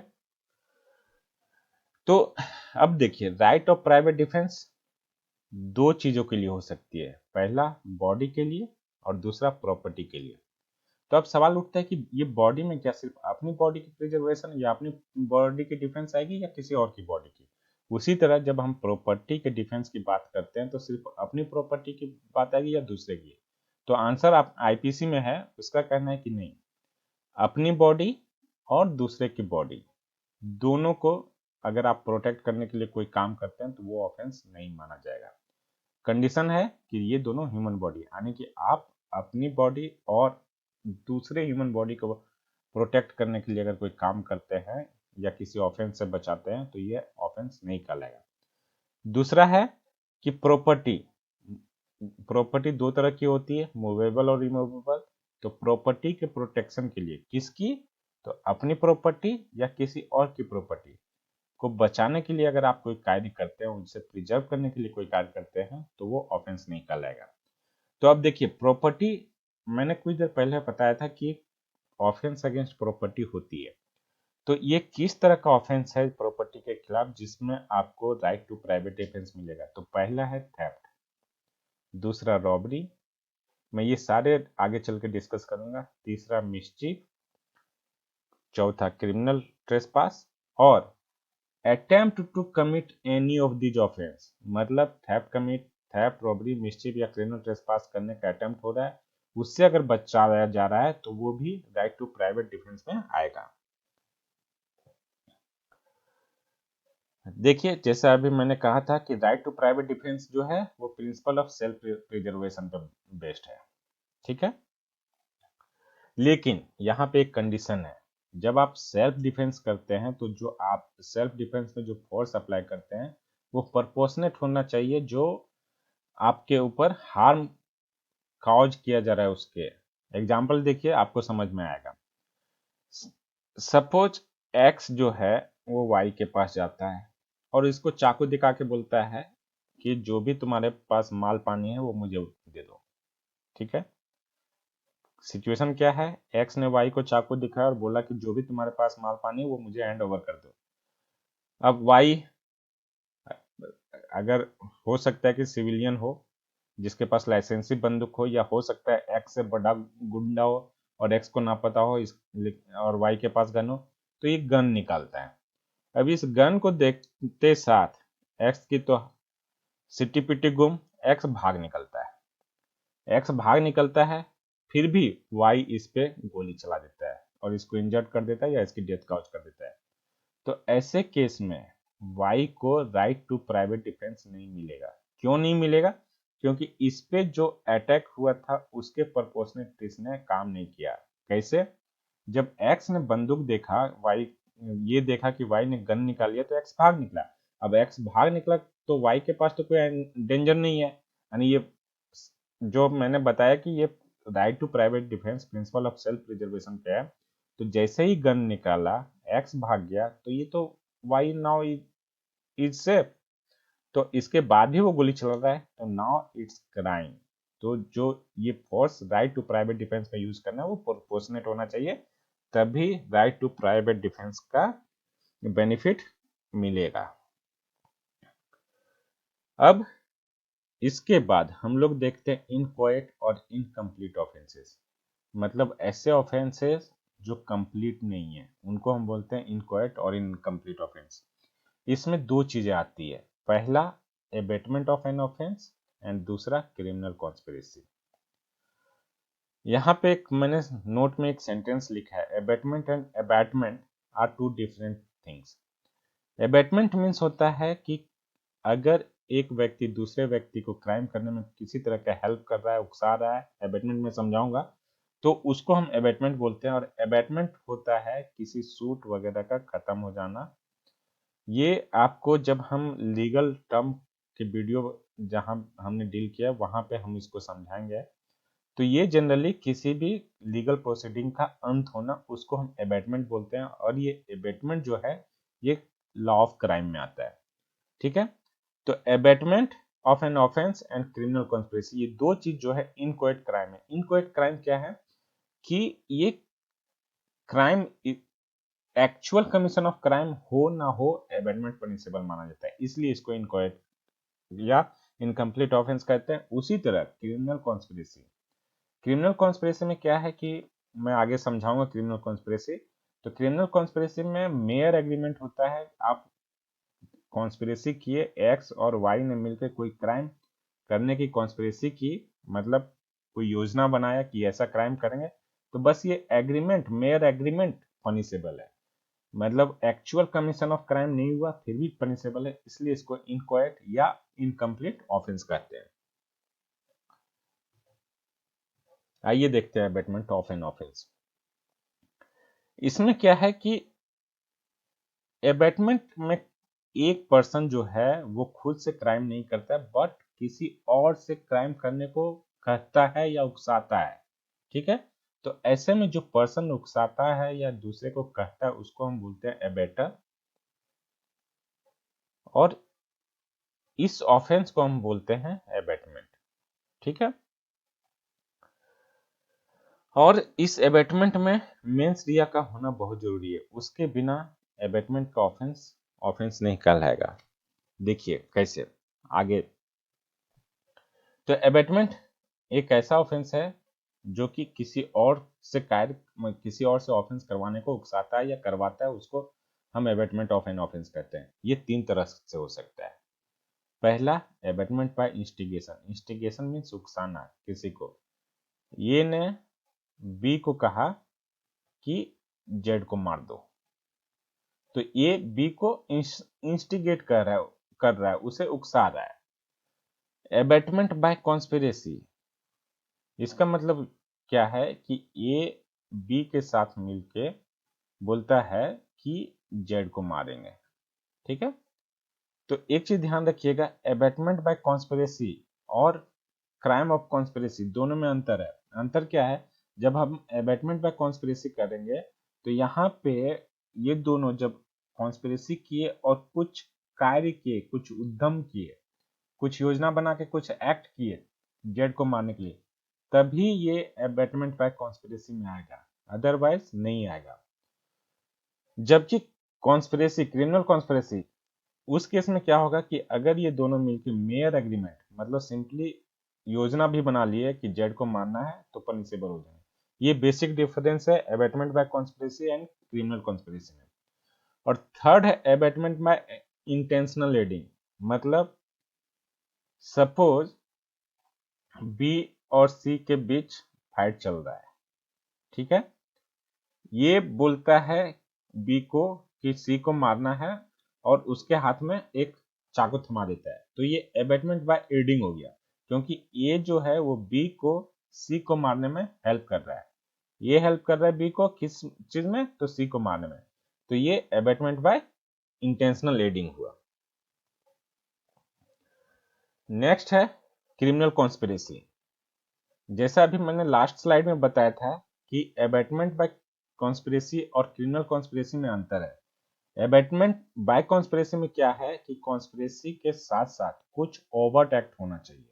तो अब देखिए, राइट ऑफ प्राइवेट डिफेंस दो चीजों के लिए हो सकती है, पहला बॉडी के लिए और दूसरा प्रॉपर्टी के लिए। तो अब सवाल उठता है कि ये बॉडी में क्या सिर्फ अपनी बॉडी की प्रिजर्वेशन या अपनी बॉडी की डिफेंस आएगी या किसी और की बॉडी की? उसी तरह जब हम प्रॉपर्टी के डिफेंस की बात करते हैं, तो सिर्फ अपनी प्रॉपर्टी की बात आएगी या दूसरे की? तो आंसर आप आईपीसी में है, उसका कहना है कि नहीं, अपनी बॉडी और दूसरे की बॉडी दोनों को अगर आप प्रोटेक्ट करने के लिए कोई काम करते हैं, तो वो ऑफेंस नहीं माना जाएगा। कंडीशन है कि ये दोनों ह्यूमन बॉडी, यानी कि आप अपनी बॉडी और दूसरे ह्यूमन बॉडी को प्रोटेक्ट करने के लिए अगर कोई काम करते हैं या किसी ऑफेंस से बचाते हैं, तो ये ऑफेंस नहीं कहलाएगा। दूसरा है कि प्रॉपर्टी, प्रॉपर्टी दो तरह की होती है, मूवेबल और रिमूवेबल। तो प्रॉपर्टी के प्रोटेक्शन के लिए किसकी? तो अपनी प्रॉपर्टी या किसी और की प्रॉपर्टी को बचाने के लिए अगर आप कोई कार्य करते हैं, उनसे प्रिजर्व करने के लिए कोई कार्य करते हैं, तो वो ऑफेंस नहीं कहलाएगा। तो अब देखिए, प्रॉपर्टी, मैंने कुछ देर पहले बताया था कि ऑफेंस अगेंस्ट प्रॉपर्टी होती है। तो ये किस तरह का ऑफेंस है प्रॉपर्टी के खिलाफ जिसमें आपको राइट टू प्राइवेट डिफेंस मिलेगा? तो पहला है थेफ्ट, दूसरा रॉबरी, मैं ये सारे आगे चल के डिस्कस करूंगा, तीसरा मिसचीफ, चौथा क्रिमिनल ट्रेसपास, और attempt to commit any of these offence, मतलब थेफ्ट, रॉबरी, मिसचीफ या क्रिमिनल ट्रेसपास करने का अटेम्प्ट हो रहा है, उससे अगर बचाया जा रहा है, तो वो भी राइट टू प्राइवेट डिफेंस में आएगा। देखिए, जैसा अभी मैंने कहा था कि राइट टू प्राइवेट डिफेंस जो है वो प्रिंसिपल ऑफ सेल्फ प्रिजर्वेशन पर बेस्ड है। ठीक है, लेकिन यहाँ पे एक कंडीशन है, जब आप सेल्फ डिफेंस करते हैं, तो जो आप सेल्फ डिफेंस में जो फोर्स अप्लाई करते हैं, वो प्रोपोर्शनेट होना चाहिए जो आपके ऊपर हार्म कॉज किया जा रहा है उसके। एग्जाम्पल देखिए, आपको समझ में आएगा। सपोज एक्स जो है वो वाई के पास जाता है और इसको चाकू दिखा के बोलता है कि जो भी तुम्हारे पास माल पानी है वो मुझे दे दो। ठीक है, सिचुएशन क्या है? एक्स ने वाई को चाकू दिखाया और बोला कि जो भी तुम्हारे पास माल पानी है वो मुझे हैंड ओवर कर दो। अब वाई, अगर हो सकता है कि सिविलियन हो जिसके पास लाइसेंसी बंदूक हो, या हो सकता है एक्स से बड़ा गुंडा हो और एक्स को ना पता हो और वाई के पास गन हो, तो ये गन निकालता है। अब इस गन को देखते साथ एक्स की तो सिटी पिटी गुम, एक्स भाग निकलता है, फिर भी वाई इस पे गोली चला देता है और इसको इंजर्ड कर देता है या इसकी डेथ कॉज कर देता है। तो ऐसे केस में वाई को राइट टू प्राइवेट डिफेंस नहीं मिलेगा। क्यों नहीं मिलेगा? क्योंकि इस पे जो अटैक हुआ था उसके प्रोपोर्शनेट इसने काम नहीं किया। कैसे? जब एक्स ने बंदूक देखा वाई ये देखा कि वाई ने गन निकाल लिया तो एक्स भाग निकला। अब एक्स भाग निकला तो वाई के पास तो कोई डेंजर नहीं है, यानी ये जो मैंने बताया कि ये right to private defence principle of self preservation पे है। तो जैसे ही गन निकाला, एक्स भाग गया, तो ये तो वाई नाउ इज सेफ। तो इसके बाद भी वो गोली चला रहा है, तो नाउ इट्स क्राइम। तो जो ये force right to private defence में यूज करना है वो प्रोपोर्शनेट होना चाहिए, तभी राइट टू प्राइवेट डिफेंस का बेनिफिट मिलेगा। अब इसके बाद हम लोग देखते हैं इनकोएट और इनकम्प्लीट ऑफेंसेस। मतलब ऐसे ऑफेंसेस जो कंप्लीट नहीं है उनको हम बोलते हैं इनकोएट और इनकम्प्लीट ऑफेंस। इसमें दो चीजें आती है, पहला abetment of an offence and दूसरा क्रिमिनल कॉन्स्पिरेसी। यहाँ पे एक मैंने नोट में एक सेंटेंस लिखा है, abetment and abatement are two different things. Abetment means होता है कि अगर एक व्यक्ति दूसरे व्यक्ति को क्राइम करने में किसी तरह का हेल्प कर रहा है, उकसा रहा है, एबेटमेंट में समझाऊंगा, तो उसको हम एबेटमेंट बोलते हैं। और एबेटमेंट होता है किसी सूट वगैरह का खत्म हो जाना। ये आपको जब हम लीगल टर्म के वीडियो जहां हमने डील किया वहां पे हम इसको समझाएंगे। तो ये जनरली किसी भी लीगल प्रोसीडिंग का अंत होना, उसको हम एबेटमेंट बोलते हैं। और ये एबेटमेंट जो है ये लॉ ऑफ क्राइम में आता है, ठीक है। तो abetment of an offence and criminal conspiracy, ये दो चीज जो है इनकोएट क्राइम है। इनकोएट क्राइम क्या है कि ये crime actual commission of crime हो ना हो, एबेटमेंट पनिशेबल माना जाता है, इसलिए इसको इनकोएट या इनकम्प्लीट ऑफेंस कहते हैं। उसी तरह क्रिमिनल कॉन्स्पिरेसी, क्रिमिनल कॉन्स्पिरेसी में क्या है कि मैं आगे समझाऊंगा क्रिमिनल कॉन्स्पिरेसी। तो क्रिमिनल कॉन्स्पिरेसी में मेयर एग्रीमेंट होता है, आप कॉन्स्पिरेसी किए, एक्स और वाई ने मिलकर कोई क्राइम करने की कॉन्स्पिरेसी की, मतलब कोई योजना बनाया कि ऐसा क्राइम करेंगे, तो बस ये एग्रीमेंट, मेयर एग्रीमेंट पनिशेबल है। मतलब एक्चुअल कमीशन ऑफ क्राइम नहीं हुआ फिर भी पनिशेबल है, इसलिए इसको इनकोएट या इनकम्प्लीट ऑफेंस कहते हैं। आइए देखते हैं एबेटमेंट ऑफ एन ऑफेंस। इसमें क्या है कि एबेटमेंट में एक पर्सन जो है वो खुद से क्राइम नहीं करता है, बट किसी और से क्राइम करने को कहता है या उकसाता है, ठीक है। तो ऐसे में जो पर्सन उकसाता है या दूसरे को कहता है उसको हम बोलते हैं एबेटर, और इस ऑफेंस को हम बोलते हैं एबेटमेंट, ठीक है। और इस एबेटमेंट में मेंस रिया का होना बहुत जरूरी है, उसके बिना एबेटमेंट का ऑफेंस ऑफेंस नहीं कहलाएगा। देखिए कैसे आगे। तो एबेटमेंट एक ऐसा ऑफेंस है जो कि किसी और से किसी और से ऑफेंस करवाने को उकसाता है या करवाता है, उसको हम एबेटमेंट ऑफ एन ऑफेंस कहते हैं। ये तीन तरह से हो सकता है। पहला abetment by instigation. Instigation means उकसाना किसी को। ये ने बी को कहा कि जेड को मार दो, तो ये बी को इंस्टिगेट कर रहा है, उसे उकसा रहा है। एबेटमेंट बाय कॉन्स्पिरेसी, इसका मतलब क्या है कि ए बी के साथ मिलके बोलता है कि जेड को मारेंगे, ठीक है। तो एक चीज ध्यान रखिएगा, एबेटमेंट बाय कॉन्स्पिरेसी और क्राइम ऑफ कॉन्स्पिरेसी दोनों में अंतर है। अंतर क्या है, जब हम एबेटमेंट बाय कॉन्स्पिरेसी करेंगे तो यहाँ पे ये दोनों जब कॉन्स्पिरेसी किए और कुछ कार्य किए, कुछ उद्यम किए, कुछ योजना बना के कुछ एक्ट किए जेड को मारने के लिए, तभी ये एबेटमेंट बाय कॉन्स्पिरेसी में आएगा, अदरवाइज नहीं आएगा। जबकि कॉन्स्पिरेसी, क्रिमिनल कॉन्स्पिरेसी, उस केस में क्या होगा कि अगर ये दोनों मिलकर मेयर एग्रीमेंट, मतलब सिंपली योजना भी बना लिए कि जेड को मारना है, तो पनिशेबल हो जाएंगे। ये बेसिक डिफरेंस है abetment by conspiracy and criminal conspiracy में। और थर्ड है एबेटमेंट बाय इंटेंशनल एडिंग। मतलब सपोज बी और सी के बीच फाइट चल रहा है, ठीक है। ये बोलता है बी को कि सी को मारना है और उसके हाथ में एक चाकू थमा देता है, तो ये एबेटमेंट बाय एडिंग हो गया, क्योंकि ये जो है वो बी को सी को मारने में हेल्प कर रहा है। ये हेल्प कर रहा है बी को किस चीज में, तो सी को मारने में। तो ये अबेटमेंट बाय इंटेंशनल एडिंग हुआ। नेक्स्ट है क्रिमिनल कॉन्स्पिरेसी। जैसा अभी मैंने लास्ट स्लाइड में बताया था कि अबेटमेंट बाय कॉन्स्पिरेसी और क्रिमिनल कॉन्स्पिरेसी में अंतर है। अबेटमेंट बाय कॉन्स्पिरेसी में क्या है कि कॉन्स्पिरेसी के साथ साथ कुछ ओवर्ट एक्ट होना चाहिए,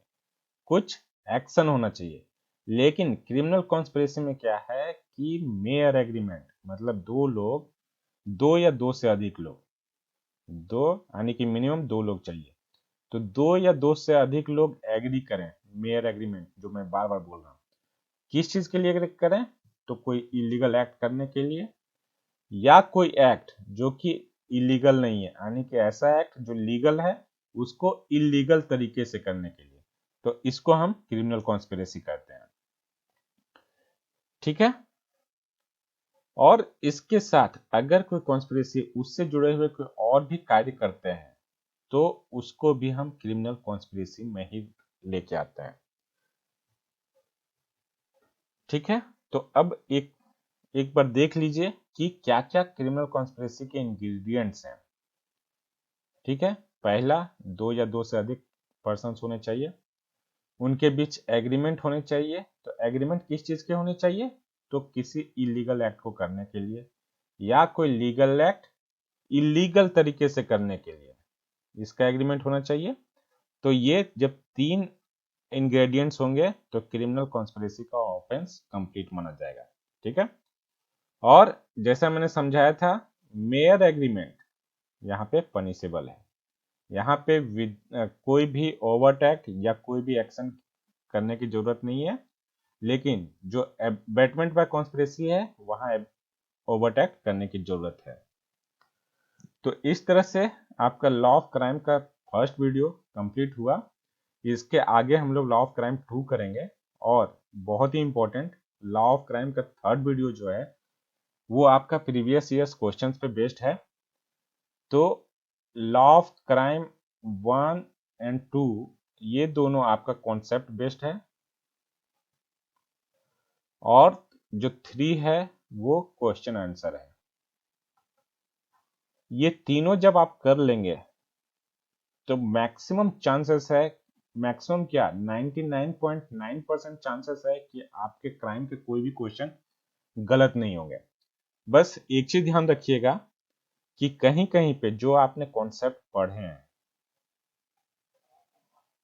कुछ एक्शन होना चाहिए। लेकिन क्रिमिनल कॉन्स्पिरेसी में क्या है कि मेयर एग्रीमेंट, मतलब दो लोग, दो या दो से अधिक लोग, दो यानी कि मिनिमम दो लोग चाहिए, तो दो या दो से अधिक लोग एग्री करें, मेयर एग्रीमेंट जो मैं बार बार बोल रहा हूं, किस चीज के लिए एग्री करें, तो कोई इलीगल एक्ट करने के लिए, या कोई एक्ट जो कि इलीगल नहीं है, यानी कि ऐसा एक्ट जो लीगल है उसको इलीगल तरीके से करने के लिए, तो इसको हम क्रिमिनल कॉन्स्पिरेसी कहते हैं। ठीक है। और इसके साथ अगर कोई कॉन्स्पिरेसी उससे जुड़े हुए कोई और भी कार्य करते हैं तो उसको भी हम क्रिमिनल कॉन्स्पिरेसी में ही लेके आते हैं। ठीक है। तो अब एक बार देख लीजिए कि क्या क्या क्रिमिनल कॉन्स्पिरेसी के इंग्रेडिएंट्स हैं। ठीक है। पहला, दो या दो से अधिक पर्सन होने चाहिए, उनके बीच एग्रीमेंट होने चाहिए। तो एग्रीमेंट किस चीज के होने चाहिए, तो किसी इलीगल एक्ट को करने के लिए, या कोई लीगल एक्ट इलीगल तरीके से करने के लिए, इसका एग्रीमेंट होना चाहिए। तो ये जब तीन इंग्रेडिएंट्स होंगे तो क्रिमिनल कॉन्स्पिरेसी का ऑफेंस कंप्लीट माना जाएगा। ठीक है। और जैसा मैंने समझाया था, मेयर एग्रीमेंट यहाँ पे पनिशेबल है। यहाँ पे कोई भी ओवर्ट एक्ट या कोई भी एक्शन करने की जरूरत नहीं है, लेकिन जो अबेटमेंट बाय कॉन्स्पिरेसी है वहां ओवर्ट एक्ट करने की जरूरत है। तो इस तरह से आपका लॉ ऑफ क्राइम का फर्स्ट वीडियो कंप्लीट हुआ। इसके आगे हम लोग लॉ ऑफ क्राइम 2 करेंगे, और बहुत ही इंपॉर्टेंट, लॉ ऑफ क्राइम का थर्ड वीडियो जो है वो आपका प्रीवियस ईयर्स क्वेश्चंस पे बेस्ड है। तो लॉ ऑफ क्राइम 1 एंड 2 ये दोनों आपका कॉन्सेप्ट बेस्ड है, और जो 3 है वो क्वेश्चन आंसर है। ये तीनों जब आप कर लेंगे तो मैक्सिमम चांसेस है, मैक्सिमम क्या 99.9% चांसेस है कि आपके क्राइम के कोई भी क्वेश्चन गलत नहीं होंगे। बस एक चीज ध्यान रखिएगा कि कहीं कहीं पे जो आपने कॉन्सेप्ट पढ़े हैं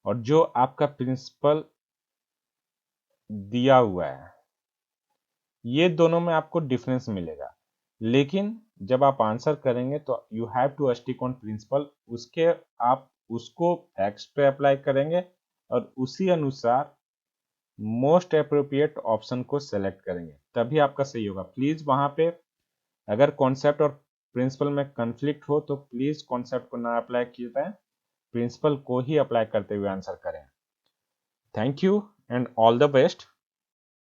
और जो आपका प्रिंसिपल दिया हुआ है, ये दोनों में आपको डिफरेंस मिलेगा। लेकिन जब आप आंसर करेंगे तो you have to stick on principle, उसके आप उसको फैक्ट्स पे अप्लाई करेंगे और उसी अनुसार मोस्ट अप्रोप्रिएट ऑप्शन को सेलेक्ट करेंगे, तभी आपका सही होगा। प्लीज वहां पे अगर कॉन्सेप्ट और प्रिंसिपल में कंफ्लिक्ट हो तो प्लीज कॉन्सेप्ट को ना अप्लाई कीजिए, प्रिंसिपल को ही अप्लाई करते हुए आंसर करें। Thank you and all the best.